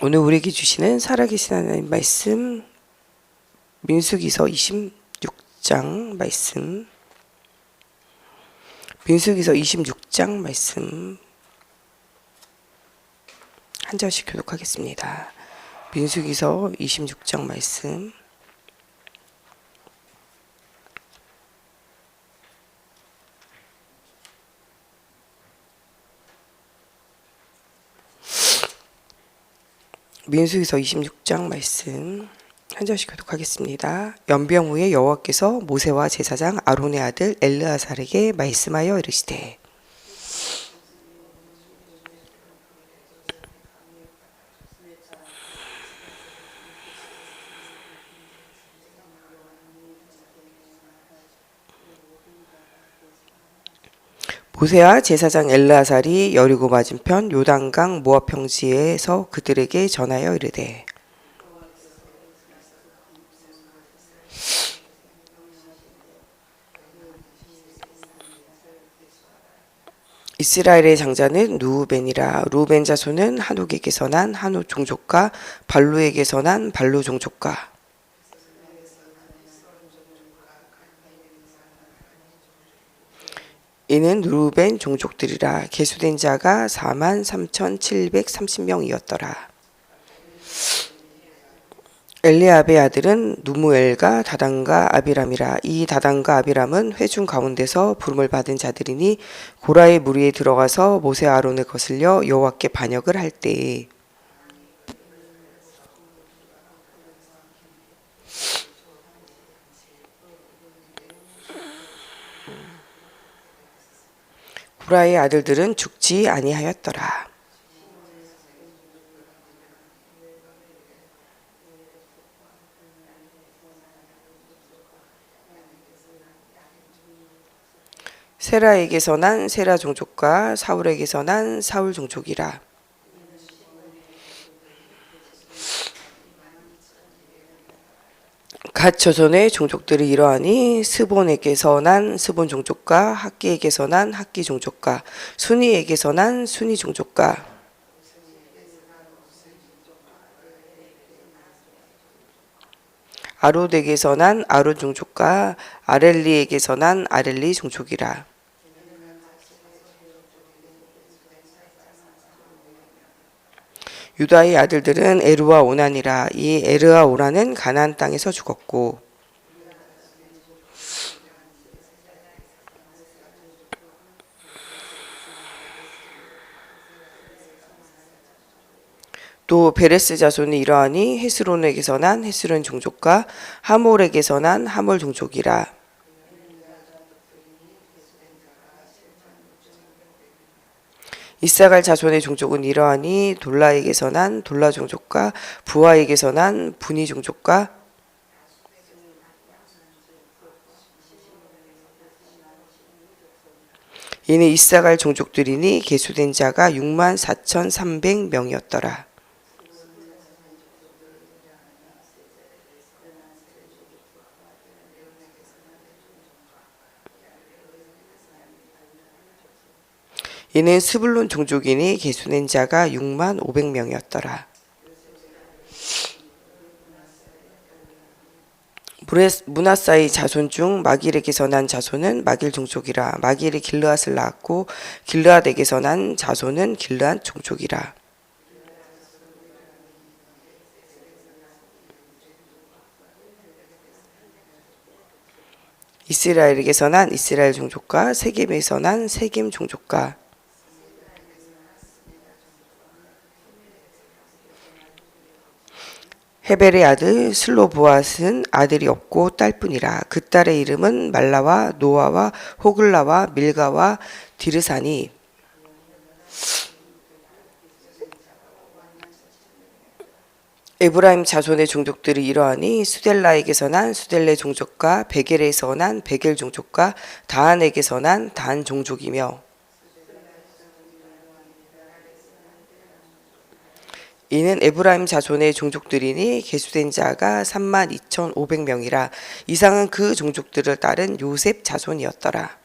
오늘 우리에게 주시는 살아계신 하나님 말씀, 민수기서 26장 말씀, 민수기서 26장 말씀 한 절씩 교독하겠습니다. 민수기서 26장 말씀. 민수기서 26장 말씀 한 절씩 교독하겠습니다. 연병 후에 여호와께서 모세와 제사장 아론의 아들 엘르아살에게 말씀하여 이르시되 모세와 제사장 엘르아살이 여리고 맞은편 요단강 모압 평지에서 그들에게 전하여 이르되 이스라엘의 장자는 루우벤이라. 루우벤 자손은 한옥에게서 난 한옥 종족과 발루에게서 난 발루 종족과 이는 루우벤 종족들이라. 계수된 자가 43,730명이었더라. 엘리압의 아들은 누무엘과 다단과 아비람이라. 이 다단과 아비람은 회중 가운데서 부름을 받은 자들이니 고라의 무리에 들어가서 모세 아론을 거슬려 여호와께 반역을 할 때에 고라의 아들들은 죽지 아니하였더라. 세라에게서 난 세라 종족과 사울에게서 난 사울 종족이라. 갓 조선의 종족들이 이러하니 스본에게서 난 스본 종족과 학기에게서 난 학기 종족과 순이에게서 난 순이 종족과 아롯에게서 난 아롯 종족과 아렐리에게서 난 아렐리 종족이라. 유다의 아들들은 에르와 오난이라. 이 에르와 오난은 가나안 땅에서 죽었고 또 베레스 자손이 이러하니 헤스론에게서 난 헤스론 종족과 하몰에게서 난 하몰 종족이라. 이사갈 자손의 종족은 이러하니 돌라에게서 난 돌라 종족과 부하에게서 난 분이 종족과 이는 이사갈 종족들이니 계수된 자가 64,300명이었더라. 이는 스불론 종족이니 계수된 자가 65,000명이었더라. 므낫사의 자손 중 마길에게서 난 자손은 마길 종족이라. 마길이 길르앗을 낳았고 길르앗에게서 난 자손은 길르앗 종족이라. 이스라엘에게서 난 이스라엘 종족과 세겜에서 난 세겜 종족과 헤벨의 아들 슬로보앗은 아들이 없고 딸뿐이라. 그 딸의 이름은 말라와 노아와 호글라와 밀가와 디르사니. 에브라임 자손의 종족들이 이러하니 수델라에게서 난 수델레 종족과 베겔에서 난 베겔 종족과 다한에게서 난 단 종족이며 이는 에브라임 자손의 종족들이니 계수된 자가 32,500명이라. 이상은 그 종족들을 따른 요셉 자손이었더라.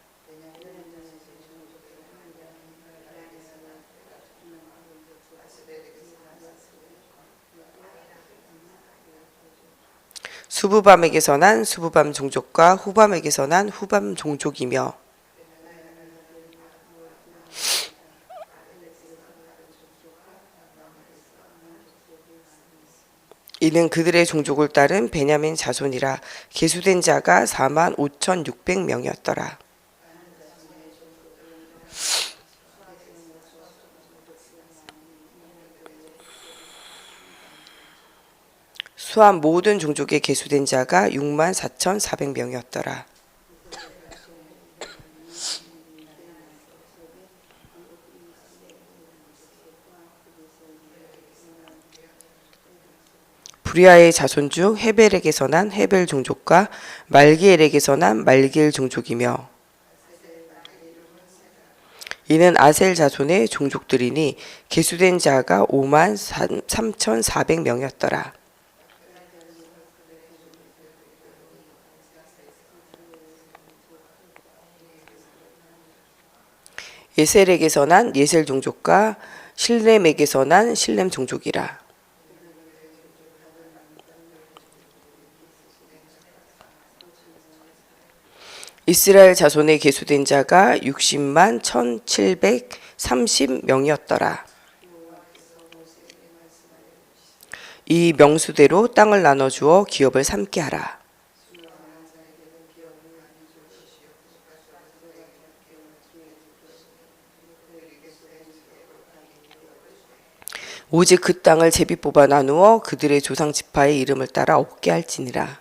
수부밤에게서 난 수부밤 종족과 후밤에게서 난 후밤 종족이며 이는 그들의 종족을 따른 베냐민 자손이라. 계수된 자가 45,600명이었더라. 수한 모든 종족에 계수된 자가 64,400명이었더라. 브리아의 자손 중 헤벨에게서 난 헤벨 종족과 말기엘에게서 난 말기엘 종족이며 이는 아셀 자손의 종족들이니 계수된 자가 53,400명이었더라. 예셀에게서 난 예셀 종족과 실렘에게서 난 실렘 종족이라. 이스라엘 자손에 계수된 자가 60만 1,730명이었더라. 이 명수대로 땅을 나눠주어 기업을 삼게 하라. 오직 그 땅을 제비 뽑아 나누어 그들의 조상 지파의 이름을 따라 얻게 할지니라.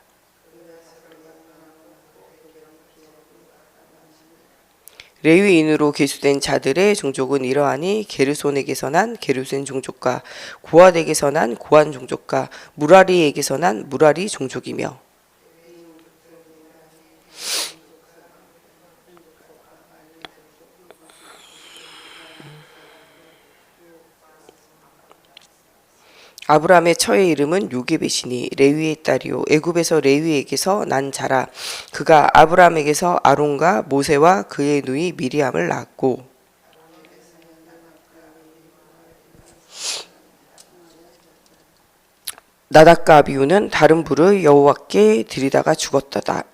레위인으로 계수된 자들의 종족은 이러하니 게르손에게서 난 게르손 종족과 고핫에게서 난 고한 종족과 무라리에게서 난 무라리 종족이며 아브라함의 처의 이름은 요게벳이니 레위의 딸이요 애굽에서 레위에게서 난 자라. 그가 아브라함에게서 아론과 모세와 그의 누이 미리암을 낳았고 나답과 아비후는 다른 불을 여호와께 드리다가 죽었더라.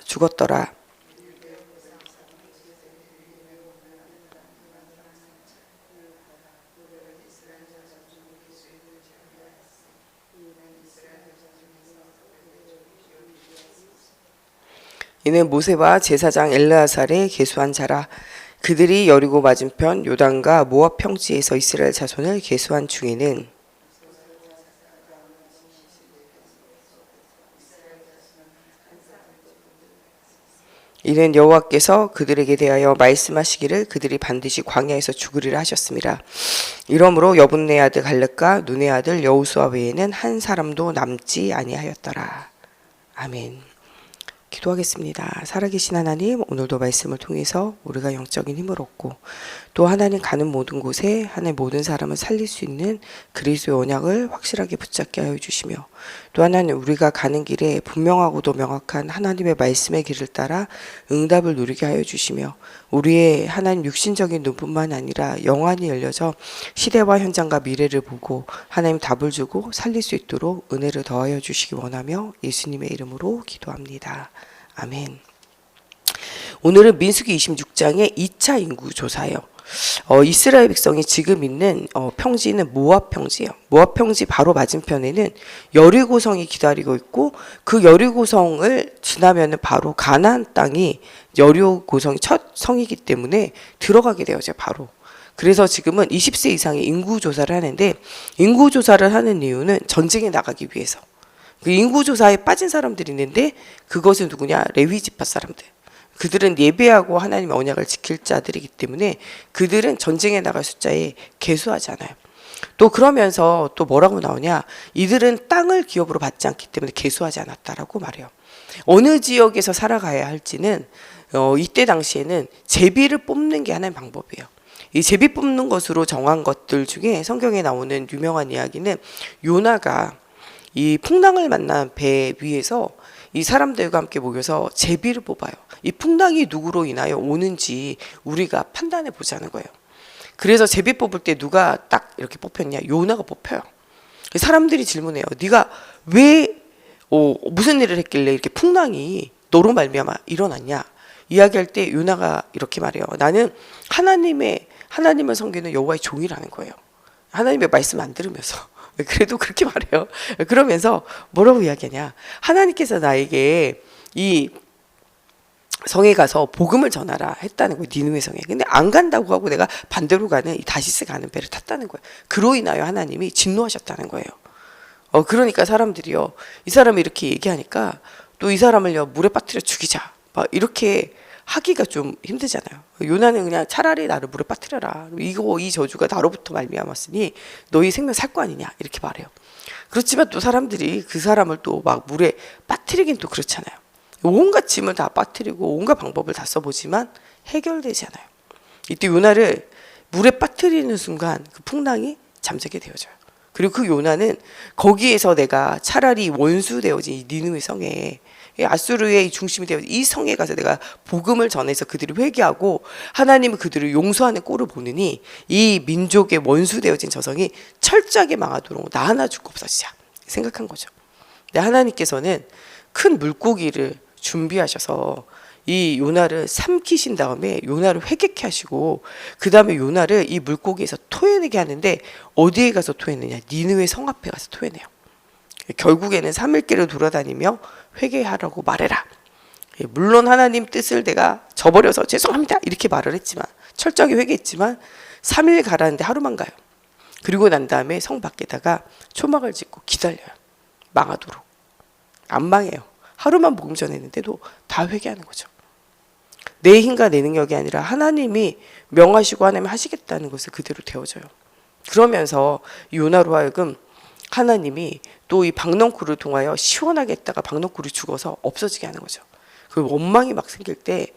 이는 모세와 제사장 엘르아살의 계수한 자라. 그들이 여리고 맞은편 요단과 모압 평지에서 이스라엘 자손을 계수한 중에는 이는 여호와께서 그들에게 대하여 말씀하시기를 그들이 반드시 광야에서 죽으리라 하셨습니다. 이러므로 여분네 아들 갈렙과 눈의 아들 여호수아 외에는 한 사람도 남지 아니하였더라. 아멘. 기도하겠습니다. 살아계신 하나님, 오늘도 말씀을 통해서 우리가 영적인 힘을 얻고 또 하나님 가는 모든 곳에 하나님 모든 사람을 살릴 수 있는 그리스도의 언약을 확실하게 붙잡게 하여 주시며 또 하나님 우리가 가는 길에 분명하고도 명확한 하나님의 말씀의 길을 따라 응답을 누리게 하여 주시며 우리의 하나님 육신적인 눈뿐만 아니라 영안이 열려져 시대와 현장과 미래를 보고 하나님 답을 주고 살릴 수 있도록 은혜를 더하여 주시기 원하며 예수님의 이름으로 기도합니다. 아멘. 오늘은 민수기 26장의 2차 인구 조사예요. 이스라엘 백성이 지금 있는 평지는 모압 평지예요. 모압 평지 바로 맞은편에는 여리고성이 기다리고 있고 그 여리고성을 지나면은 바로 가나안 땅이 여리고성이 첫 성이기 때문에 들어가게 되어져 바로. 그래서 지금은 20세 이상의 인구 조사를 하는데 인구 조사를 하는 이유는 전쟁에 나가기 위해서. 그 인구 조사에 빠진 사람들이 있는데 그것은 누구냐? 레위 지파 사람들. 그들은 예배하고 하나님의 언약을 지킬 자들이기 때문에 그들은 전쟁에 나갈 숫자에 계수하지 않아요. 또 그러면서 또 뭐라고 나오냐? 이들은 땅을 기업으로 받지 않기 때문에 계수하지 않았다라고 말해요. 어느 지역에서 살아가야 할지는 이때 당시에는 제비를 뽑는 게 하나의 방법이에요. 이 제비 뽑는 것으로 정한 것들 중에 성경에 나오는 유명한 이야기는 요나가 이 풍랑을 만난 배 위에서 이 사람들과 함께 모여서 제비를 뽑아요. 이 풍랑이 누구로 인하여 오는지 우리가 판단해 보자는 거예요. 그래서 제비 뽑을 때 누가 딱 이렇게 뽑혔냐? 요나가 뽑혀요. 사람들이 질문해요. 네가 왜 무슨 일을 했길래 이렇게 풍랑이 너로 말미암아 일어났냐 이야기할 때 요나가 이렇게 말해요. 나는 하나님을 섬기는 여호와의 종이라는 거예요. 하나님의 말씀 안 들으면서 그래도 그렇게 말해요. 그러면서 뭐라고 이야기하냐, 하나님께서 나에게 이 성에 가서 복음을 전하라 했다는 거예요. 니느웨 성에. 근데 안 간다고 하고 내가 반대로 가는 이 다시스 가는 배를 탔다는 거예요. 그로 인하여 하나님이 진노하셨다는 거예요. 그러니까 사람들이요, 이 사람이 이렇게 얘기하니까 또 이 사람을요 물에 빠뜨려 죽이자 막 이렇게 하기가 좀 힘들잖아요. 요나는 그냥 차라리 나를 물에 빠뜨려라, 이 저주가 나로부터 말미암았으니 너희 생명 살 거 아니냐 이렇게 말해요. 그렇지만 또 사람들이 그 사람을 또 막 물에 빠뜨리긴 또 그렇잖아요. 온갖 짐을 다 빠뜨리고 온갖 방법을 다 써보지만 해결되지 않아요. 이때 요나를 물에 빠뜨리는 순간 그 풍랑이 잠자게 되어져요. 그리고 그 요나는 거기에서 내가 차라리 원수 되어진 이 니느웨 성에, 아수르의 중심이 되어 이 성에 가서 내가 복음을 전해서 그들이 회개하고 하나님은 그들을 용서하는 꼴을 보느니 이 민족의 원수 되어진 저 성이 철저하게 망하도록 나 하나 죽고 없어지자 생각한 거죠. 근데 하나님께서는 큰 물고기를 준비하셔서 이 요나를 삼키신 다음에 요나를 회개케 하시고 그 다음에 요나를 이 물고기에서 토해내게 하는데 어디에 가서 토해내냐, 니느웨 성 앞에 가서 토해내요. 결국에는 3일길을 돌아다니며 회개하라고 말해라. 물론 하나님 뜻을 내가 저버려서 죄송합니다 이렇게 말을 했지만, 철저하게 회개했지만 3일 가라는데 하루만 가요. 그리고 난 다음에 성 밖에다가 초막을 짓고 기다려요. 망하도록. 안 망해요. 하루만 복음 전했는데도 다 회개하는 거죠. 내 힘과 내 능력이 아니라 하나님이 명하시고 하나님이 하시겠다는 것을 그대로 되어져요. 그러면서 요나로 하여금 하나님이 또 이 박넝쿨을 통하여 시원하게 했다가 박넝쿨이 죽어서 없어지게 하는 거죠. 그 원망이 막 생길 때,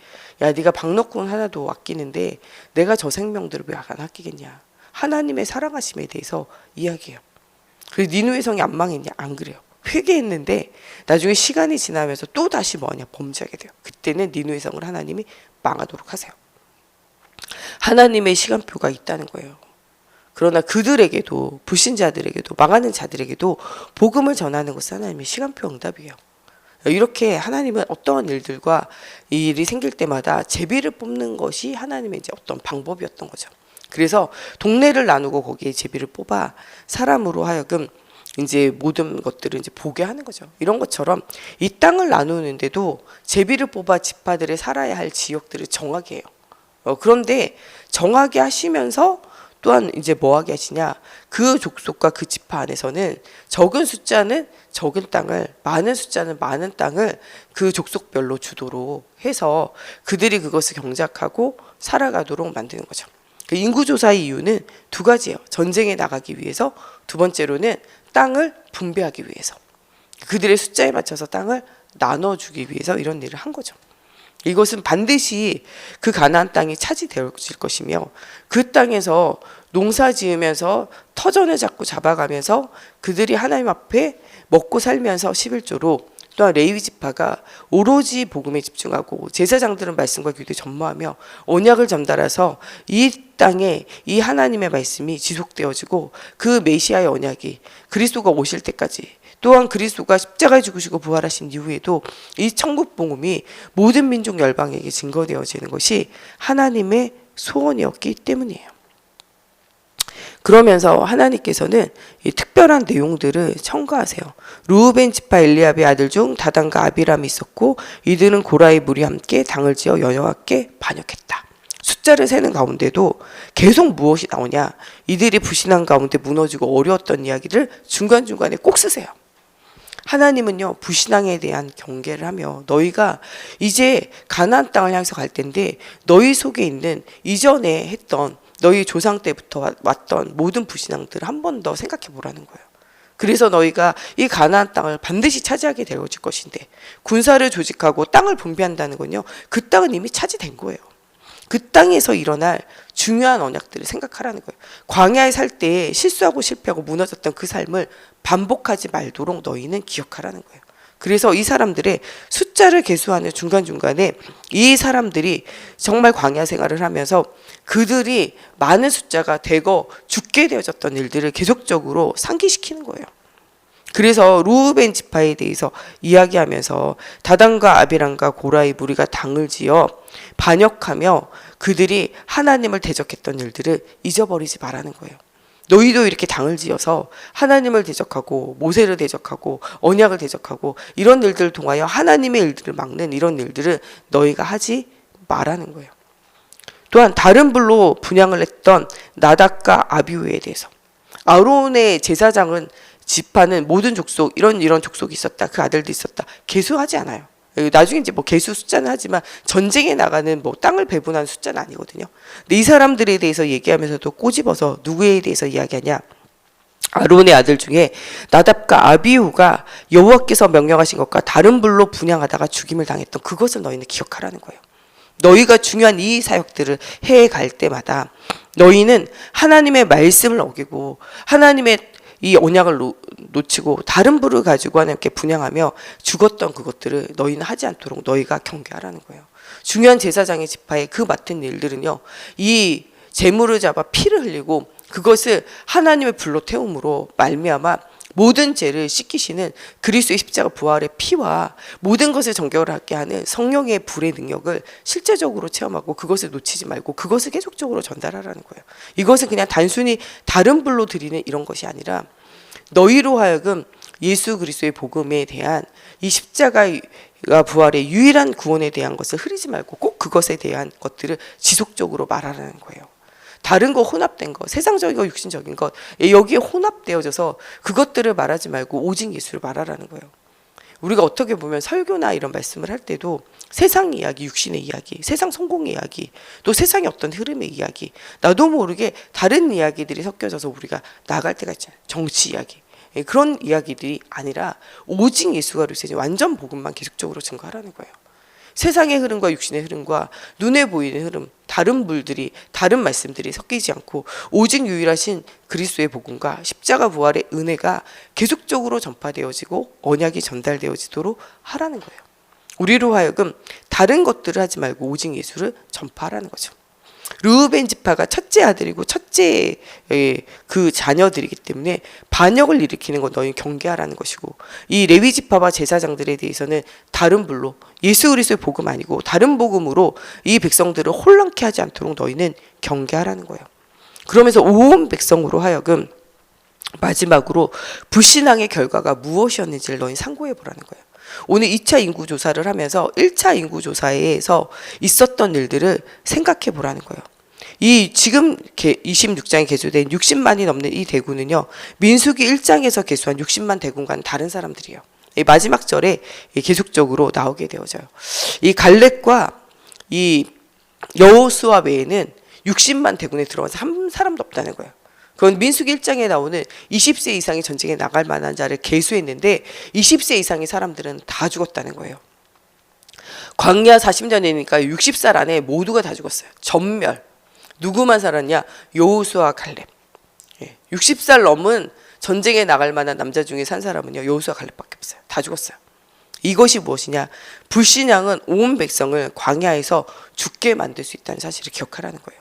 야 네가 박넝쿨 하나도 아끼는데 내가 저 생명들을 왜 안 아끼겠냐, 하나님의 사랑하심에 대해서 이야기해요. 그래서 니느웨 성이 안 망했냐, 안 그래요. 회개했는데 나중에 시간이 지나면서 또 다시 뭐하냐, 범죄하게 돼요. 그때는 니느웨 성을 하나님이 망하도록 하세요. 하나님의 시간표가 있다는 거예요. 그러나 그들에게도, 불신자들에게도, 망하는 자들에게도 복음을 전하는 것은 하나님의 시간표 응답이에요. 이렇게 하나님은 어떠한 일들과 이 일이 생길 때마다 제비를 뽑는 것이 하나님의 이제 어떤 방법이었던 거죠. 그래서 동네를 나누고 거기에 제비를 뽑아 사람으로 하여금 이제 모든 것들을 이제 보게 하는 거죠. 이런 것처럼 이 땅을 나누는데도 제비를 뽑아 지파들의 살아야 할 지역들을 정하게 해요. 그런데 정하게 하시면서 또한 이제 뭐하게 하시냐, 그 족속과 그 지파 안에서는 적은 숫자는 적은 땅을, 많은 숫자는 많은 땅을 그 족속별로 주도록 해서 그들이 그것을 경작하고 살아가도록 만드는 거죠. 그 인구조사의 이유는 두 가지예요. 전쟁에 나가기 위해서, 두 번째로는 땅을 분배하기 위해서, 그들의 숫자에 맞춰서 땅을 나눠주기 위해서 이런 일을 한 거죠. 이것은 반드시 그 가나안 땅이 차지되어질 것이며, 그 땅에서 농사 지으면서 터전을 자꾸 잡아가면서 그들이 하나님 앞에 먹고 살면서 11조로, 또한 레위 지파가 오로지 복음에 집중하고 제사장들은 말씀과 규례에 전무하며 언약을 전달해서 이 땅에 이 하나님의 말씀이 지속되어지고 그 메시아의 언약이 그리스도가 오실 때까지, 또한 그리스도가 십자가에 죽으시고 부활하신 이후에도 이 천국 복음이 모든 민족 열방에게 증거되어지는 것이 하나님의 소원이었기 때문이에요. 그러면서 하나님께서는 이 특별한 내용들을 첨가하세요. 르우벤 지파 엘리압의 아들 중 다단과 아비람이 있었고 이들은 고라의 무리 함께 당을 지어 여호와께 반역했다. 숫자를 세는 가운데도 계속 무엇이 나오냐, 이들이 불신한 가운데 무너지고 어려웠던 이야기를 중간중간에 꼭 쓰세요. 하나님은요, 불신앙에 대한 경계를 하며 너희가 이제 가나안 땅을 향해서 갈 텐데 너희 속에 있는 이전에 했던 너희 조상 때부터 왔던 모든 불신앙들을 한 번 더 생각해 보라는 거예요. 그래서 너희가 이 가나안 땅을 반드시 차지하게 되어질 것인데, 군사를 조직하고 땅을 분배한다는 건요, 그 땅은 이미 차지된 거예요. 그 땅에서 일어날 중요한 언약들을 생각하라는 거예요. 광야에 살 때 실수하고 실패하고 무너졌던 그 삶을 반복하지 말도록 너희는 기억하라는 거예요. 그래서 이 사람들의 숫자를 계수하는 중간중간에 이 사람들이 정말 광야 생활을 하면서 그들이 많은 숫자가 대거 죽게 되어졌던 일들을 계속적으로 상기시키는 거예요. 그래서 루우벤 지파에 대해서 이야기하면서 다단과 아비람과 고라의 무리가 당을 지어 반역하며 그들이 하나님을 대적했던 일들을 잊어버리지 말라는 거예요. 너희도 이렇게 당을 지어서 하나님을 대적하고 모세를 대적하고 언약을 대적하고 이런 일들을 통하여 하나님의 일들을 막는 이런 일들을 너희가 하지 말라는 거예요. 또한 다른 불로 분향을 했던 나답과 아비후에 대해서 아론의 제사장은 지파는 모든 족속 이런 족속이 있었다. 그 아들도 있었다. 계수하지 않아요. 나중에 이제 뭐 계수 숫자는 하지만 전쟁에 나가는 뭐 땅을 배분하는 숫자는 아니거든요. 근데 이 사람들에 대해서 얘기하면서도 꼬집어서 누구에 대해서 이야기하냐? 아론의 아들 중에 나답과 아비후가 여호와께서 명령하신 것과 다른 불로 분향하다가 죽임을 당했던 그것을 너희는 기억하라는 거예요. 너희가 중요한 이 사역들을 해갈 때마다 너희는 하나님의 말씀을 어기고 하나님의 이 언약을 놓치고 다른 불을 가지고 하나님께 분향하며 죽었던 그것들을 너희는 하지 않도록 너희가 경계하라는 거예요. 중요한 제사장의 지파에 그 맡은 일들은요, 이 제물을 잡아 피를 흘리고 그것을 하나님의 불로 태움으로 말미암아 모든 죄를 씻기시는 그리스도의 십자가 부활의 피와 모든 것을 정결하게 하는 성령의 불의 능력을 실제적으로 체험하고 그것을 놓치지 말고 그것을 계속적으로 전달하라는 거예요. 이것은 그냥 단순히 다른 불로 드리는 이런 것이 아니라 너희로 하여금 예수 그리스도의 복음에 대한 이 십자가가 부활의 유일한 구원에 대한 것을 흐리지 말고 꼭 그것에 대한 것들을 지속적으로 말하라는 거예요. 다른 거 혼합된 거, 세상적인 거, 육신적인 것 여기에 혼합되어져서 그것들을 말하지 말고 오직 예수를 말하라는 거예요. 우리가 어떻게 보면 설교나 이런 말씀을 할 때도 세상 이야기, 육신의 이야기, 세상 성공의 이야기, 또 세상의 어떤 흐름의 이야기, 나도 모르게 다른 이야기들이 섞여져서 우리가 나갈 때가 있잖아요. 정치 이야기. 그런 이야기들이 아니라 오직 예수가 그리스도의 완전 복음만 계속적으로 증거하라는 거예요. 세상의 흐름과 육신의 흐름과 눈에 보이는 흐름, 다른 불들이, 다른 말씀들이 섞이지 않고 오직 유일하신 그리스도의 복음과 십자가 부활의 은혜가 계속적으로 전파되어지고 언약이 전달되어지도록 하라는 거예요. 우리로 하여금 다른 것들을 하지 말고 오직 예수를 전파하라는 거죠. 르우벤 지파가 첫째 아들이고 첫째 그 자녀들이기 때문에 반역을 일으키는 건 너희 경계하라는 것이고, 이 레위 지파와 제사장들에 대해서는 다른 불로 예수 그리스도의 복음 아니고 다른 복음으로 이 백성들을 혼란케 하지 않도록 너희는 경계하라는 거예요. 그러면서 온 백성으로 하여금 마지막으로 불신앙의 결과가 무엇이었는지를 너희 상고해 보라는 거예요. 오늘 2차 인구조사를 하면서 1차 인구조사에서 있었던 일들을 생각해 보라는 거예요. 이 지금 26장에 개수된 60만이 넘는 이 대군은요, 민수기 1장에서 개수한 60만 대군과는 다른 사람들이에요. 이 마지막 절에 계속적으로 나오게 되어져요. 이 갈렙과 이 여호수아 외에는 60만 대군에 들어가서 한 사람도 없다는 거예요. 그건 민수기 1장에 나오는 20세 이상의 전쟁에 나갈 만한 자를 계수했는데 20세 이상의 사람들은 다 죽었다는 거예요. 광야 40년이니까 60살 안에 모두가 다 죽었어요. 전멸. 누구만 살았냐? 여호수아 갈렙. 60살 넘은 전쟁에 나갈 만한 남자 중에 산 사람은요, 여호수아 갈렙밖에 없어요. 다 죽었어요. 이것이 무엇이냐? 불신앙은 온 백성을 광야에서 죽게 만들 수 있다는 사실을 기억하라는 거예요.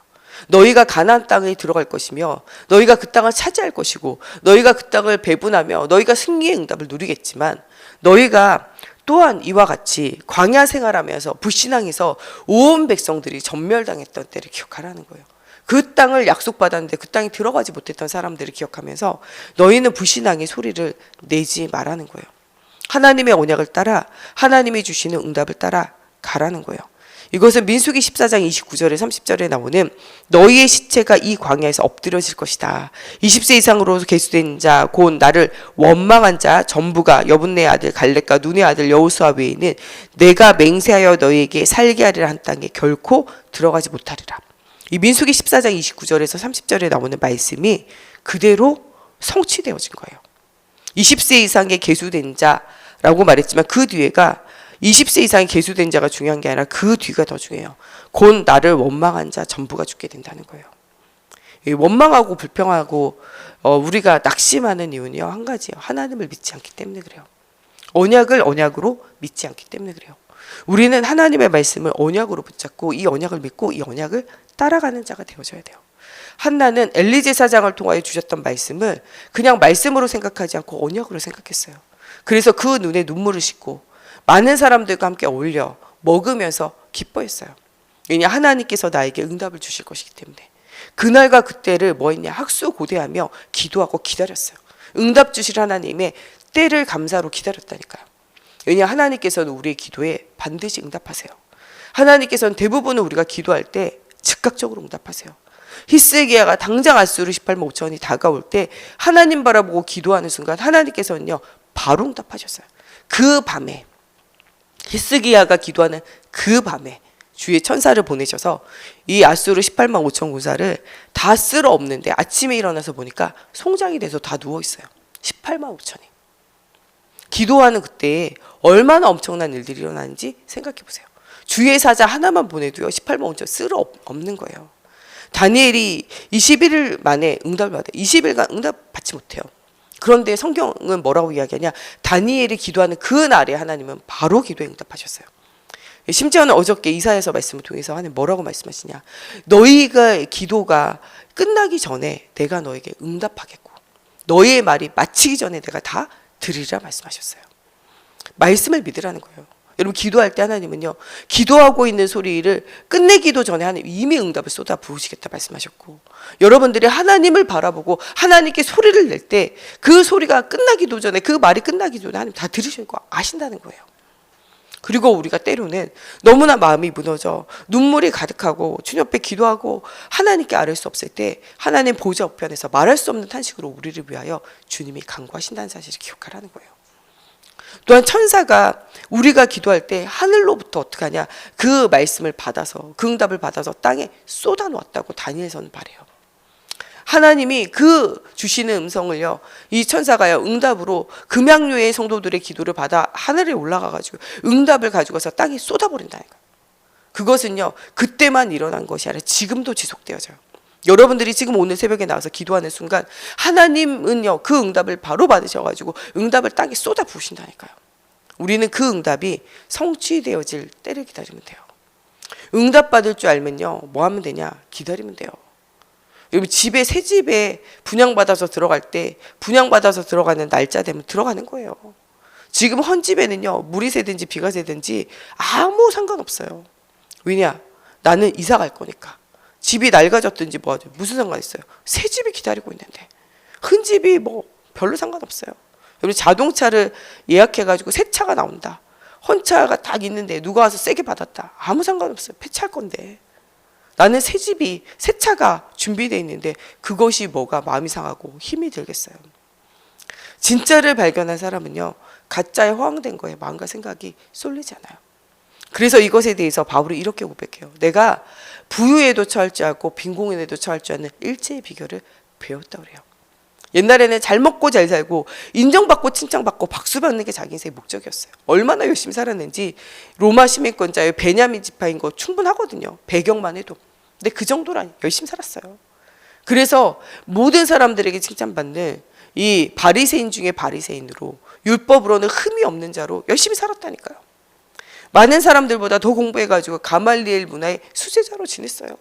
너희가 가나안 땅에 들어갈 것이며 너희가 그 땅을 차지할 것이고 너희가 그 땅을 배분하며 너희가 승리의 응답을 누리겠지만, 너희가 또한 이와 같이 광야 생활하면서 불신앙에서 온 백성들이 전멸당했던 때를 기억하라는 거예요. 그 땅을 약속받았는데 그 땅에 들어가지 못했던 사람들을 기억하면서 너희는 불신앙의 소리를 내지 말라는 거예요. 하나님의 언약을 따라 하나님이 주시는 응답을 따라 가라는 거예요. 이것은 민수기 14장 29절에 30절에 나오는 너희의 시체가 이 광야에서 엎드려질 것이다. 20세 이상으로 계수된 자 곧 나를 원망한 자 전부가 여분네 아들 갈렙과 눈의 아들 여호수아 외에는 내가 맹세하여 너희에게 살게 하리라 한 땅에 결코 들어가지 못하리라. 이 민수기 14장 29절에서 30절에 나오는 말씀이 그대로 성취되어진 거예요. 20세 이상의 계수된 자라고 말했지만 그 뒤에가 20세 이상의 계수된 자가 중요한 게 아니라 그 뒤가 더 중요해요. 곧 나를 원망한 자 전부가 죽게 된다는 거예요. 원망하고 불평하고 우리가 낙심하는 이유는요, 한 가지예요. 하나님을 믿지 않기 때문에 그래요. 언약을 언약으로 믿지 않기 때문에 그래요. 우리는 하나님의 말씀을 언약으로 붙잡고 이 언약을 믿고 이 언약을 따라가는 자가 되어져야 돼요. 한나는 엘리 제사장을 통하여 주셨던 말씀을 그냥 말씀으로 생각하지 않고 언약으로 생각했어요. 그래서 그 눈에 눈물을 씻고 많은 사람들과 함께 어울려 먹으면서 기뻐했어요. 왜냐, 하나님께서 나에게 응답을 주실 것이기 때문에. 그날과 그때를 뭐 했냐, 학수고대하며 기도하고 기다렸어요. 응답 주실 하나님의 때를 감사로 기다렸다니까요. 왜냐, 하나님께서는 우리의 기도에 반드시 응답하세요. 하나님께서는 대부분은 우리가 기도할 때 즉각적으로 응답하세요. 히스기야가 당장 앗수르 18만 5천이 다가올 때 하나님 바라보고 기도하는 순간 하나님께서는요 바로 응답하셨어요. 그 밤에, 히스기야가 기도하는 그 밤에 주의 천사를 보내셔서 이 앗수르 18만 5천 군사를 다 쓸어 없는데, 아침에 일어나서 보니까 송장이 돼서 다 누워있어요. 18만 5천이. 기도하는 그때에 얼마나 엄청난 일들이 일어나는지 생각해 보세요. 주의 사자 하나만 보내도요 18만 5천 쓸어 없는 거예요. 다니엘이 21일 만에 응답을 받아요. 20일간 응답 받지 못해요. 그런데 성경은 뭐라고 이야기하냐, 다니엘이 기도하는 그 날에 하나님은 바로 기도에 응답하셨어요. 심지어는 어저께 이사야서 말씀을 통해서 하나님 뭐라고 말씀하시냐, 너희가 기도가 끝나기 전에 내가 너에게 응답하겠고 너희의 말이 마치기 전에 내가 다 들으리라 말씀하셨어요. 말씀을 믿으라는 거예요. 여러분, 기도할 때 하나님은요 기도하고 있는 소리를 끝내기도 전에 하나님 이미 응답을 쏟아 부으시겠다 말씀하셨고, 여러분들이 하나님을 바라보고 하나님께 소리를 낼 때 그 소리가 끝나기도 전에, 그 말이 끝나기 전에 하나님 다 들으시고 아신다는 거예요. 그리고 우리가 때로는 너무나 마음이 무너져 눈물이 가득하고 주님 앞에 기도하고 하나님께 아뢰 수 없을 때 하나님 보좌 우편에서 말할 수 없는 탄식으로 우리를 위하여 주님이 간구하신다는 사실을 기억하라는 거예요. 또한 천사가 우리가 기도할 때 하늘로부터 어떻게 하냐, 그 말씀을 받아서, 그 응답을 받아서 땅에 쏟아 놓았다고 다니엘서는 말해요. 하나님이 그 주시는 음성을요 이 천사가요 응답으로 금양교회 성도들의 기도를 받아 하늘에 올라가 가지고 응답을 가지고서 땅에 쏟아버린다니까요. 그것은요 그때만 일어난 것이 아니라 지금도 지속되어져요. 여러분들이 지금 오늘 새벽에 나와서 기도하는 순간 하나님은요 그 응답을 바로 받으셔가지고 응답을 땅에 쏟아 부으신다니까요. 우리는 그 응답이 성취되어질 때를 기다리면 돼요. 응답 받을 줄 알면요 뭐 하면 되냐, 기다리면 돼요. 여러분, 집에 새 집에 분양받아서 들어갈 때 분양받아서 들어가는 날짜 되면 들어가는 거예요. 지금 헌 집에는요 물이 새든지 비가 새든지 아무 상관없어요. 왜냐, 나는 이사 갈 거니까. 집이 낡아졌든지 뭐하든 무슨 상관 있어요. 새 집이 기다리고 있는데 흔 집이 뭐 별로 상관없어요. 여러분, 자동차를 예약해가지고 새 차가 나온다, 헌 차가 딱 있는데 누가 와서 세게 받았다, 아무 상관없어요. 폐차할 건데. 나는 새 집이, 새 차가 준비되어 있는데 그것이 뭐가 마음이 상하고 힘이 들겠어요. 진짜를 발견한 사람은요 가짜에 허황된 거에 마음과 생각이 쏠리지 않아요. 그래서 이것에 대해서 바울이 이렇게 고백해요. 내가 부유에도 처할 줄 알고 빈곤에도 처할 줄 아는 일체의 비결을 배웠다 그래요. 옛날에는 잘 먹고 잘 살고 인정받고 칭찬받고 박수받는 게 자기 인생의 목적이었어요. 얼마나 열심히 살았는지 로마 시민권자의 베냐민 지파인 거 충분하거든요. 배경만 해도. 근데 그 정도라니 열심히 살았어요. 그래서 모든 사람들에게 칭찬받는 이 바리새인 중에 바리새인으로, 율법으로는 흠이 없는 자로 열심히 살았다니까요. 많은 사람들보다 더 공부해가지고 가말리엘 문화의 수제자로 지냈어요.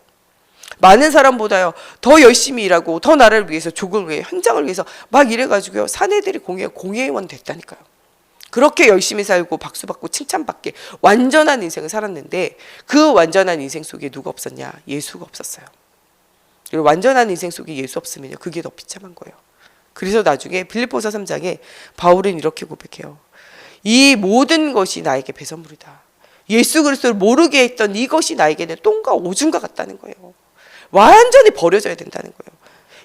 많은 사람보다요 더 열심히 일하고 더 나라를 위해서, 족을 위해, 현장을 위해서 막 일해가지고요 사내들이 공회의원 됐다니까요. 그렇게 열심히 살고 박수받고 칭찬받게 완전한 인생을 살았는데 그 완전한 인생 속에 누가 없었냐? 예수가 없었어요. 완전한 인생 속에 예수 없으면요 그게 더 비참한 거예요. 그래서 나중에 빌립보서 3장에 바울은 이렇게 고백해요. 이 모든 것이 나에게 배설물이다. 예수 그리스도를 모르게 했던 이것이 나에게는 똥과 오줌과 같다는 거예요. 완전히 버려져야 된다는 거예요.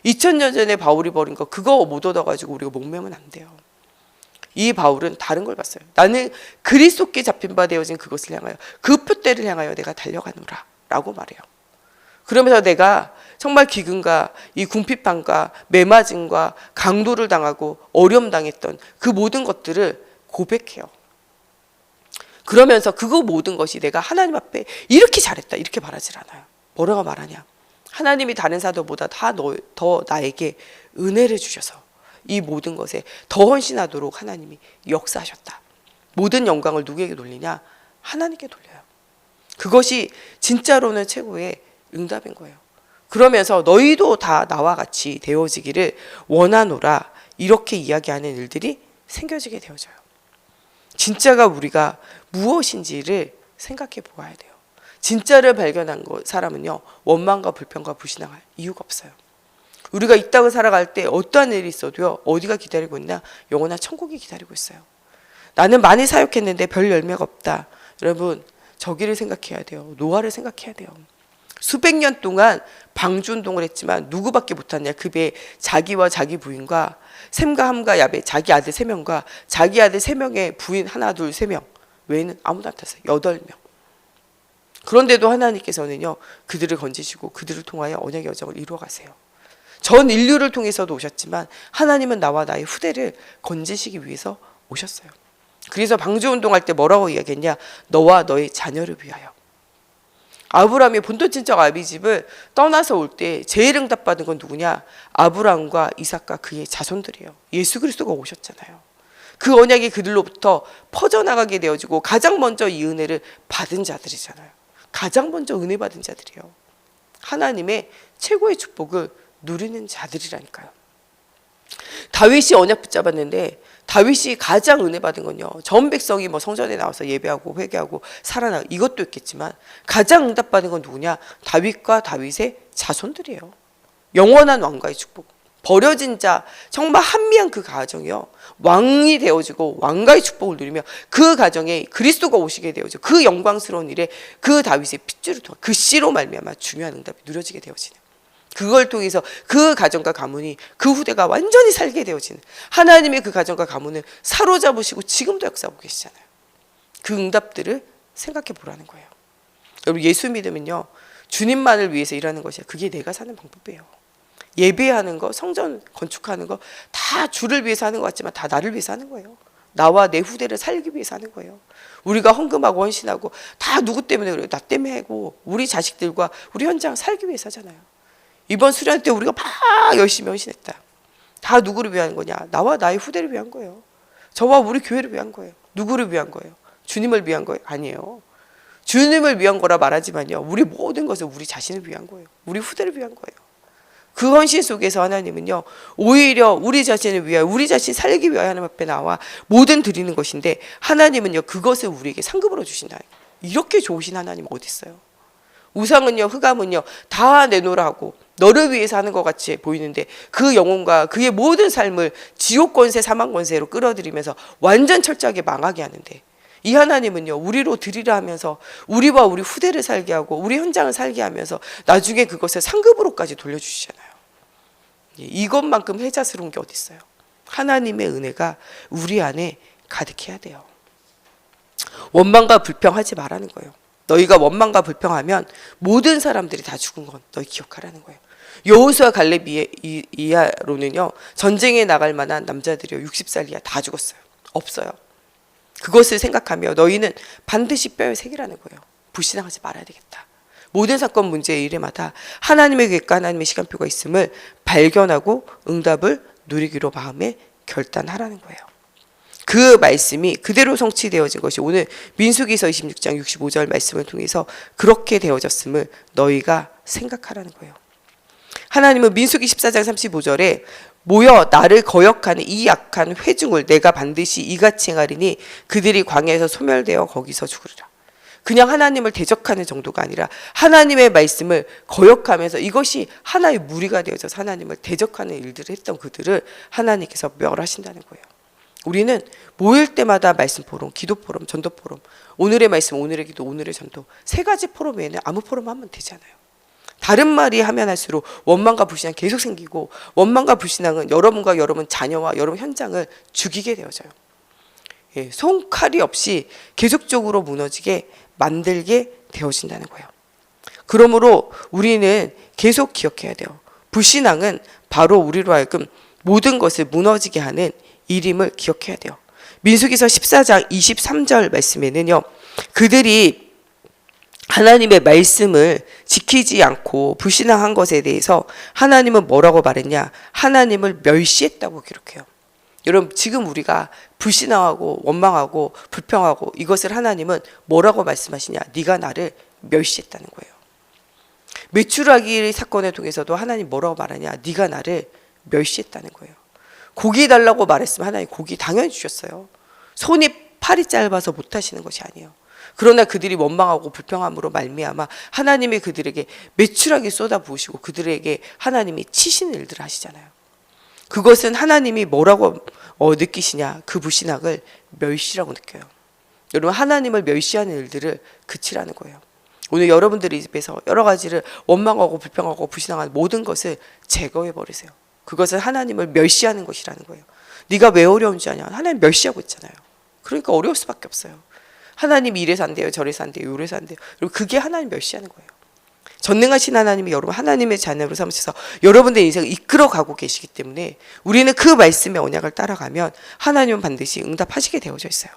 2000년 전에 바울이 버린 거 그거 못 얻어가지고 우리가 목매면 안 돼요. 이 바울은 다른 걸 봤어요. 나는 그리스도께 잡힌 바 되어진 그것을 향하여, 그 표대를 향하여 내가 달려가노라 라고 말해요. 그러면서 내가 정말 기근과 이 궁핍함과 매맞음과 강도를 당하고 어려움 당했던 그 모든 것들을 고백해요. 그러면서 그거 모든 것이 내가 하나님 앞에 이렇게 잘했다 이렇게 말하질 않아요. 뭐라고 말하냐, 하나님이 다른 사도보다 더 나에게 은혜를 주셔서 이 모든 것에 더 헌신하도록 하나님이 역사하셨다. 모든 영광을 누구에게 돌리냐? 하나님께 돌려요. 그것이 진짜로는 최고의 응답인 거예요. 그러면서 너희도 다 나와 같이 되어지기를 원하노라 이렇게 이야기하는 일들이 생겨지게 되어져요. 진짜가 우리가 무엇인지를 생각해 보아야 돼요. 진짜를 발견한 사람은요, 원망과 불평과 불신앙할 이유가 없어요. 우리가 이 땅을 살아갈 때 어떠한 일이 있어도요, 어디가 기다리고 있나? 영원한 천국이 기다리고 있어요. 나는 많이 사역했는데 별 열매가 없다. 여러분, 저기를 생각해야 돼요. 노아를 생각해야 돼요. 수백 년 동안 방주운동을 했지만 누구밖에 못하냐? 그 배에 자기와 자기 부인과 셈과 함과 야베, 자기 아들 3명과 자기 아들 3명의 부인 하나 둘 3명 외에는 아무도 안 탔어요. 8명. 그런데도 하나님께서는요, 그들을 건지시고 그들을 통하여 언약의 여정을 이루어 가세요. 전 인류를 통해서도 오셨지만 하나님은 나와 나의 후대를 건지시기 위해서 오셨어요. 그래서 방주운동할 때 뭐라고 이야기했냐? 너와 너의 자녀를 위하여. 아브라함이 본토친척 아비집을 떠나서 올 때 제일 응답받은 건 누구냐? 아브라함과 이삭과 그의 자손들이에요. 예수 그리스도가 오셨잖아요. 그 언약이 그들로부터 퍼져나가게 되어지고 가장 먼저 이 은혜를 받은 자들이잖아요. 가장 먼저 은혜 받은 자들이에요. 하나님의 최고의 축복을 누리는 자들이라니까요. 다윗이 언약 붙잡았는데 다윗이 가장 은혜 받은 건요, 전 백성이 뭐 성전에 나와서 예배하고 회개하고 살아나고 이것도 있겠지만 가장 응답받은 건 누구냐? 다윗과 다윗의 자손들이에요. 영원한 왕가의 축복. 버려진 자, 정말 한미한 그 가정이요, 왕이 되어지고 왕가의 축복을 누리며 그 가정에 그리스도가 오시게 되어져 그 영광스러운 일에 그 다윗의 핏줄을 통해 그 씨로 말미암아 중요한 응답이 누려지게 되어지는, 그걸 통해서 그 가정과 가문이, 그 후대가 완전히 살게 되어지는, 하나님의 그 가정과 가문을 사로잡으시고 지금도 역사하고 계시잖아요. 그 응답들을 생각해 보라는 거예요. 여러분, 예수 믿으면요, 주님만을 위해서 일하는 것이야. 그게 내가 사는 방법이에요. 예배하는 거, 성전 건축하는 거 다 주를 위해서 하는 것 같지만 다 나를 위해서 하는 거예요. 나와 내 후대를 살기 위해서 하는 거예요. 우리가 헌금하고 헌신하고 다 누구 때문에 그래요? 나 때문에 하고 우리 자식들과 우리 현장 살기 위해서 하잖아요. 이번 수련 때 우리가 막 열심히 헌신했다. 다 누구를 위한 거냐? 나와 나의 후대를 위한 거예요. 저와 우리 교회를 위한 거예요. 누구를 위한 거예요? 주님을 위한 거예요? 아니에요. 주님을 위한 거라 말하지만요, 우리 모든 것은 우리 자신을 위한 거예요. 우리 후대를 위한 거예요. 그 헌신 속에서 하나님은요, 오히려 우리 자신을 위하여, 우리 자신 살기 위하여 하나님 앞에 나와 모든 드리는 것인데, 하나님은요, 그것을 우리에게 상급으로 주신다. 이렇게 좋으신 하나님 어디 있어요? 우상은요, 흑암은요, 다 내놓으라고 너를 위해서 하는 것 같이 보이는데 그 영혼과 그의 모든 삶을 지옥 권세, 사망 권세로 끌어들이면서 완전 철저하게 망하게 하는데, 이 하나님은요, 우리로 드리라 하면서 우리와 우리 후대를 살게 하고 우리 현장을 살게 하면서 나중에 그것을 상급으로까지 돌려주시잖아요. 이것만큼 혜자스러운 게 어디 있어요? 하나님의 은혜가 우리 안에 가득해야 돼요. 원망과 불평하지 말라는 거예요. 너희가 원망과 불평하면 모든 사람들이 다 죽은 건 너희 기억하라는 거예요. 여호수아 갈렙 이하로는요, 전쟁에 나갈 만한 남자들이요 60살 이하 다 죽었어요. 없어요. 그것을 생각하며 너희는 반드시 뼈에 새기라는 거예요. 불신앙하지 말아야 되겠다. 모든 사건 문제의 일에마다 하나님의 계획과 하나님의 시간표가 있음을 발견하고 응답을 누리기로 마음에 결단하라는 거예요. 그 말씀이 그대로 성취되어진 것이 오늘 민수기서 26장 65절 말씀을 통해서 그렇게 되어졌음을 너희가 생각하라는 거예요. 하나님은 민수기 14장 35절에 모여 나를 거역하는 이 약한 회중을 내가 반드시 이같이 행하리니 그들이 광야에서 소멸되어 거기서 죽으리라. 그냥 하나님을 대적하는 정도가 아니라 하나님의 말씀을 거역하면서 이것이 하나의 무리가 되어져서 하나님을 대적하는 일들을 했던 그들을 하나님께서 멸하신다는 거예요. 우리는 모일 때마다 말씀 포럼, 기도 포럼, 전도 포럼, 오늘의 말씀, 오늘의 기도, 오늘의 전도 3가지 포럼 외에는 아무 포럼 하면 되잖아요. 다른 말이 하면 할수록 원망과 불신앙 계속 생기고, 원망과 불신앙은 여러분과 여러분 자녀와 여러분 현장을 죽이게 되어져요. 손칼이 없이 계속적으로 무너지게 만들게 되어진다는 거예요. 그러므로 우리는 계속 기억해야 돼요. 불신앙은 바로 우리로 하여금 모든 것을 무너지게 하는 일임을 기억해야 돼요. 민수기서 14장 23절 말씀에는요, 그들이 하나님의 말씀을 지키지 않고 불신앙한 것에 대해서 하나님은 뭐라고 말했냐? 하나님을 멸시했다고 기록해요. 여러분, 지금 우리가 불신앙하고 원망하고 불평하고 이것을 하나님은 뭐라고 말씀하시냐? 네가 나를 멸시했다는 거예요. 메추라기 사건을 통해서도 하나님 뭐라고 말하냐? 네가 나를 멸시했다는 거예요. 고기 달라고 말했으면 하나님 고기 당연히 주셨어요. 손이 팔이 짧아서 못하시는 것이 아니에요. 그러나 그들이 원망하고 불평함으로 말미암아 하나님이 그들에게 메추라기 쏟아 부으시고 그들에게 하나님이 치시는 일들을 하시잖아요. 그것은 하나님이 뭐라고 느끼시냐? 그 불신앙을 멸시라고 느껴요. 여러분, 하나님을 멸시하는 일들을 그치라는 거예요. 오늘 여러분들의 입에서 여러 가지를 원망하고 불평하고 불신앙하는 모든 것을 제거해 버리세요. 그것은 하나님을 멸시하는 것이라는 거예요. 네가 왜 어려운 줄 아냐? 하나님 멸시하고 있잖아요. 그러니까 어려울 수밖에 없어요. 하나님이 이래서 안 돼요, 저래서 안 돼요, 요래서 안 돼요. 그리고 그게 하나님 멸시하는 거예요. 전능하신 하나님이 여러분 하나님의 자녀로 삼으셔서 여러분들의 인생을 이끌어가고 계시기 때문에 우리는 그 말씀의 언약을 따라가면 하나님은 반드시 응답하시게 되어져 있어요.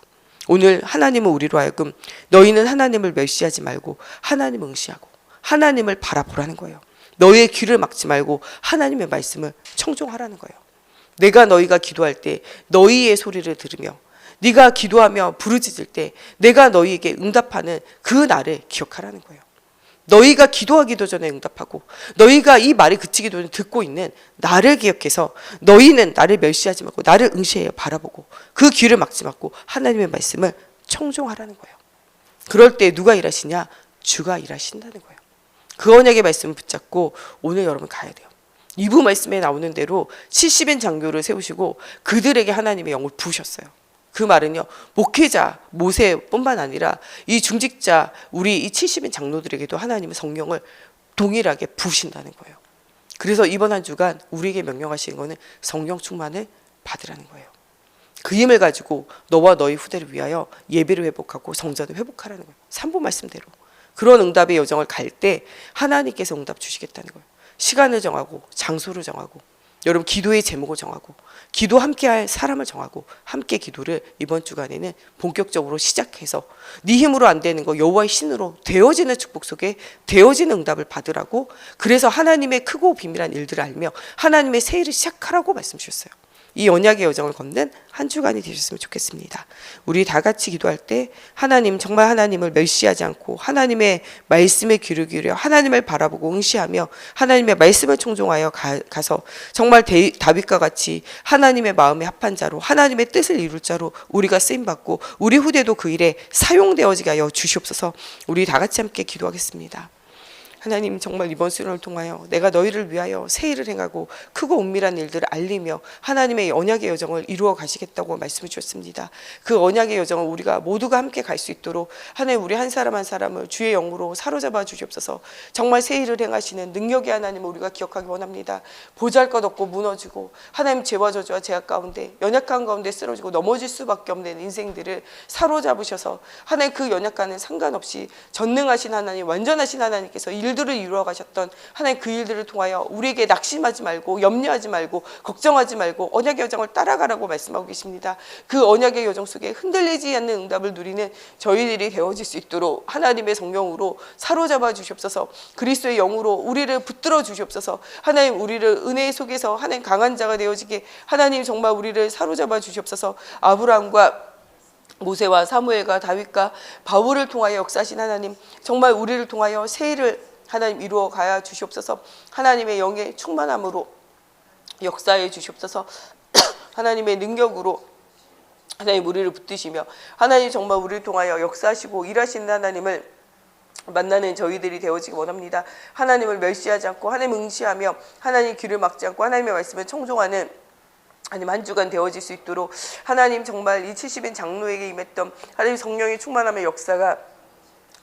오늘 하나님은 우리로 하여금 너희는 하나님을 멸시하지 말고 하나님을 응시하고 하나님을 바라보라는 거예요. 너희의 귀를 막지 말고 하나님의 말씀을 청종하라는 거예요. 내가 너희가 기도할 때 너희의 소리를 들으며 네가 기도하며 부르짖을 때 내가 너희에게 응답하는 그 날을 기억하라는 거예요. 너희가 기도하기도 전에 응답하고 너희가 이 말이 그치기도 전에 듣고 있는 나를 기억해서 너희는 나를 멸시하지 말고 나를 응시하여 바라보고 그 귀를 막지 말고 하나님의 말씀을 청종하라는 거예요. 그럴 때 누가 일하시냐? 주가 일하신다는 거예요. 그 언약의 말씀을 붙잡고 오늘 여러분 가야 돼요. 2부 말씀에 나오는 대로 70인 장교를 세우시고 그들에게 하나님의 영을 부으셨어요. 그 말은요, 목회자 모세뿐만 아니라 이 중직자 우리 이 70인 장로들에게도 하나님은 성령을 동일하게 부으신다는 거예요. 그래서 이번 한 주간 우리에게 명령하시는 거는 성령 충만을 받으라는 거예요. 그 힘을 가지고 너와 너희 후대를 위하여 예배를 회복하고 성전을 회복하라는 거예요. 3부 말씀대로 그런 응답의 여정을 갈 때 하나님께서 응답 주시겠다는 거예요. 시간을 정하고 장소를 정하고 여러분 기도의 제목을 정하고 기도 함께할 사람을 정하고 함께 기도를 이번 주간에는 본격적으로 시작해서 네 힘으로 안 되는 거 여호와의 신으로 되어지는 축복 속에 되어지는 응답을 받으라고 그래서 하나님의 크고 비밀한 일들을 알며 하나님의 새 일을 시작하라고 말씀 주셨어요. 이 언약의 여정을 걷는 한 주간이 되셨으면 좋겠습니다. 우리 다 같이 기도할 때 하나님 정말 하나님을 멸시하지 않고 하나님의 말씀에 귀를 기울여 하나님을 바라보고 응시하며 하나님의 말씀을 청종하여 가서 정말 다윗과 같이 하나님의 마음에 합한 자로 하나님의 뜻을 이룰 자로 우리가 쓰임받고 우리 후대도 그 일에 사용되어지게 하여 주시옵소서. 우리 다 같이 함께 기도하겠습니다. 하나님 정말 이번 수련을 통하여 내가 너희를 위하여 새 일을 행하고 크고 은밀한 일들을 알리며 하나님의 언약의 여정을 이루어 가시겠다고 말씀을 주셨습니다. 그 언약의 여정을 우리가 모두가 함께 갈 수 있도록 하나님 우리 한 사람 한 사람을 주의 영으로 사로잡아 주시옵소서. 정말 새 일을 행하시는 능력의 하나님을 우리가 기억하기 원합니다. 보잘것없고 무너지고 하나님 죄와 저주와 제약 가운데 연약한 가운데 쓰러지고 넘어질 수밖에 없는 인생들을 사로잡으셔서 하나님 그 연약과는 상관없이 전능하신 하나님 완전하신 하나님께서 일들을 이루어 가셨던 하나님 그 일들을 통하여 우리에게 낙심하지 말고 염려하지 말고 걱정하지 말고 언약의 여정을 따라가라고 말씀하고 계십니다. 그 언약의 여정 속에 흔들리지 않는 응답을 누리는 저희들이 되어질 수 있도록 하나님의 성령으로 사로잡아 주시옵소서. 그리스도의 영으로 우리를 붙들어 주시옵소서. 하나님 우리를 은혜 속에서 하나님 강한 자가 되어지게 하나님 정말 우리를 사로잡아 주시옵소서. 아브라함과 모세와 사무엘과 다윗과 바울을 통하여 역사하신 하나님 정말 우리를 통하여 새 일을 하나님 이루어 가야 주시옵소서. 하나님의 영의 충만함으로 역사해 주시옵소서. 하나님의 능력으로 하나님 우리를 붙드시며 하나님 정말 우리를 통하여 역사하시고 일하시는 하나님을 만나는 저희들이 되어지기 원합니다. 하나님을 멸시하지 않고 하나님 응시하며 하나님 귀를 막지 않고 하나님의 말씀을 청종하는 하나님 한 주간 되어질 수 있도록 하나님 정말 이 70인 장로에게 임했던 하나님 성령의 충만함의 역사가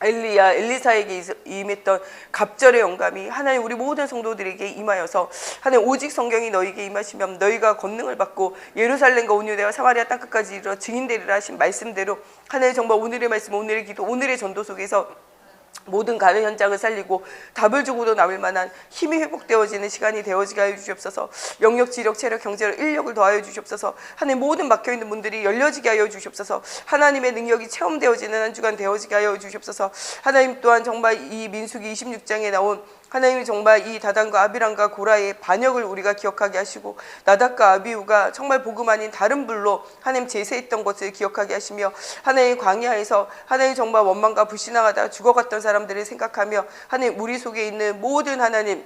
엘리사에게 임했던 갑절의 영감이 하나님 우리 모든 성도들에게 임하여서 하나님 오직 성경이 너희에게 임하시면 너희가 권능을 받고 예루살렘과 온 유대와 사마리아 땅끝까지 이르러 증인되리라 하신 말씀대로 하나님 정말 오늘의 말씀 오늘의 기도 오늘의 전도 속에서 모든 가는 현장을 살리고 답을 주고도 남을 만한 힘이 회복되어지는 시간이 되어지게 하여 주시옵소서. 영역, 지력, 체력, 경제력, 인력을 더하여 주시옵소서. 하나님 모든 막혀있는 문들이 열려지게 하여 주시옵소서. 하나님의 능력이 체험되어지는 한 주간 되어지게 하여 주시옵소서. 하나님 또한 정말 이 민수기 26장에 나온 하나님이 정말 이 다단과 아비람과 고라의 반역을 우리가 기억하게 하시고 나답과 아비후가 정말 복음 아닌 다른 불로 하나님 제세했던 것을 기억하게 하시며 하나님 광야에서 하나님 정말 원망과 불신앙하다 죽어갔던 사람들을 생각하며 하나님 우리 속에 있는 모든 하나님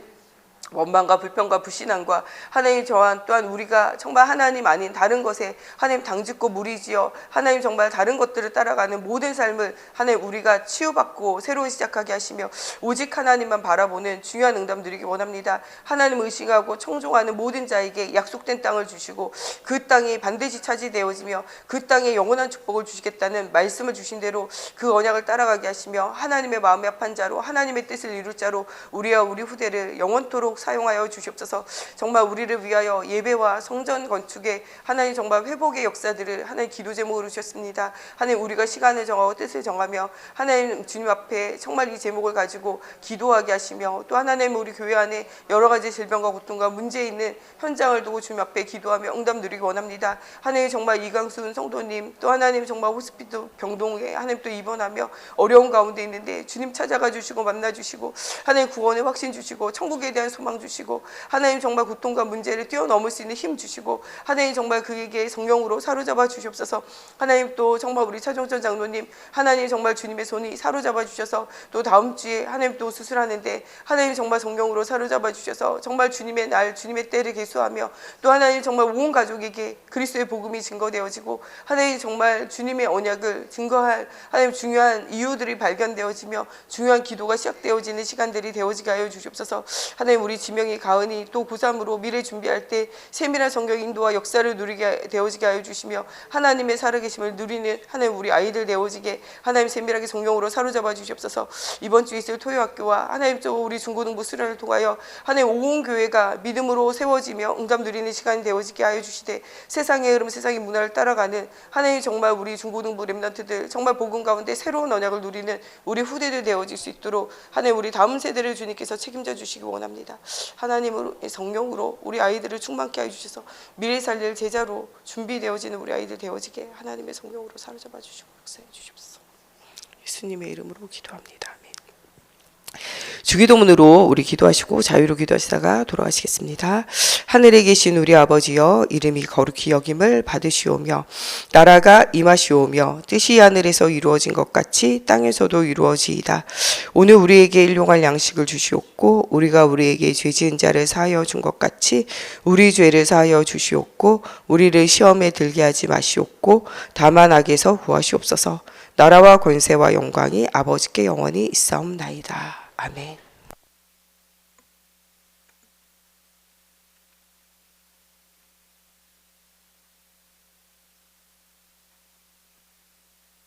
원망과 불평과 불신앙과 하나님 또한 우리가 정말 하나님 아닌 다른 것에 하나님 당짓고 무리지어 하나님 정말 다른 것들을 따라가는 모든 삶을 하나님 우리가 치유받고 새로운 시작하게 하시며 오직 하나님만 바라보는 중요한 응답 누리기 원합니다. 하나님 의식하고 청종하는 모든 자에게 약속된 땅을 주시고 그 땅이 반드시 차지되어지며 그 땅에 영원한 축복을 주시겠다는 말씀을 주신 대로 그 언약을 따라가게 하시며 하나님의 마음에 합한 자로 하나님의 뜻을 이룰 자로 우리와 우리 후대를 영원토록 사용하여 주시옵소서. 정말 우리를 위하여 예배와 성전 건축에 하나님 정말 회복의 역사들을 하나님 기도 제목으로 주셨습니다. 하나님 우리가 시간을 정하고 뜻을 정하며 하나님 주님 앞에 정말 이 제목을 가지고 기도하게 하시며 또 하나님 우리 교회 안에 여러 가지 질병과 고통과 문제 있는 현장을 두고 주님 앞에 기도하며 응답 누리기 원합니다. 하나님 정말 이강순 성도님 또 하나님 정말 호스피스 병동에 하나님 또 입원하며 어려운 가운데 있는데 주님 찾아가 주시고 만나 주시고 하나님 구원의 확신 주시고 천국에 대한 소망 주시고 하나님 정말 고통과 문제를 뛰어넘을 수 있는 힘 주시고 하나님 정말 그에게 성령으로 사로잡아 주시옵소서. 하나님 또 정말 우리 차종천 장로님 하나님 정말 주님의 손이 사로잡아 주셔서 또 다음 주에 하나님 또 수술하는데 하나님 정말 성령으로 사로잡아 주셔서 정말 주님의 날 주님의 때를 계수하며 또 하나님 정말 온 가족에게 그리스도의 복음이 증거되어지고 하나님 정말 주님의 언약을 증거할 하나님 중요한 이유들이 발견되어지며 중요한 기도가 시작되어지는 시간들이 되어지게 하여 주시옵소서. 하나님 우리 지명이 가은이 또 고3으로 미래 준비할 때 세밀한 성경 인도와 역사를 누리게 되어지게 하여 주시며 하나님의 살아계심을 누리는 하나님 우리 아이들 되어지게 하나님 세밀하게 성령으로 사로잡아 주시옵소서. 이번 주에 있을 토요학교와 하나님 또 우리 중고등부 수련을 통하여 하나님 온 교회가 믿음으로 세워지며 응답 누리는 시간이 되어지게 하여 주시되 세상의 흐름 세상의 문화를 따라가는 하나님 정말 우리 중고등부 렘넌트들 정말 복음 가운데 새로운 언약을 누리는 우리 후대들 되어질 수 있도록 하나님 우리 다음 세대를 주님께서 책임져 주시기 원합니다. 하나님의 성령으로 우리 아이들을 충만케 해주셔서 미래 살릴 제자로 준비되어지는 우리 아이들 되어지게 하나님의 성령으로 사로잡아 주시고 역사해 주시옵소서. 예수님의 이름으로 기도합니다. 아멘. 주기도문으로 우리 기도하시고 자유로 기도하시다가 돌아가시겠습니다. 하늘에 계신 우리 아버지여 이름이 거룩히 여김을 받으시오며 나라가 임하시오며 뜻이 하늘에서 이루어진 것 같이 땅에서도 이루어지이다. 오늘 우리에게 일용할 양식을 주시옵고 우리가 우리에게 죄 지은 자를 사하여 준 것 같이 우리 죄를 사하여 주시옵고 우리를 시험에 들게 하지 마시옵고 다만 악에서 구하시옵소서. 나라와 권세와 영광이 아버지께 영원히 있사옵나이다. 아멘.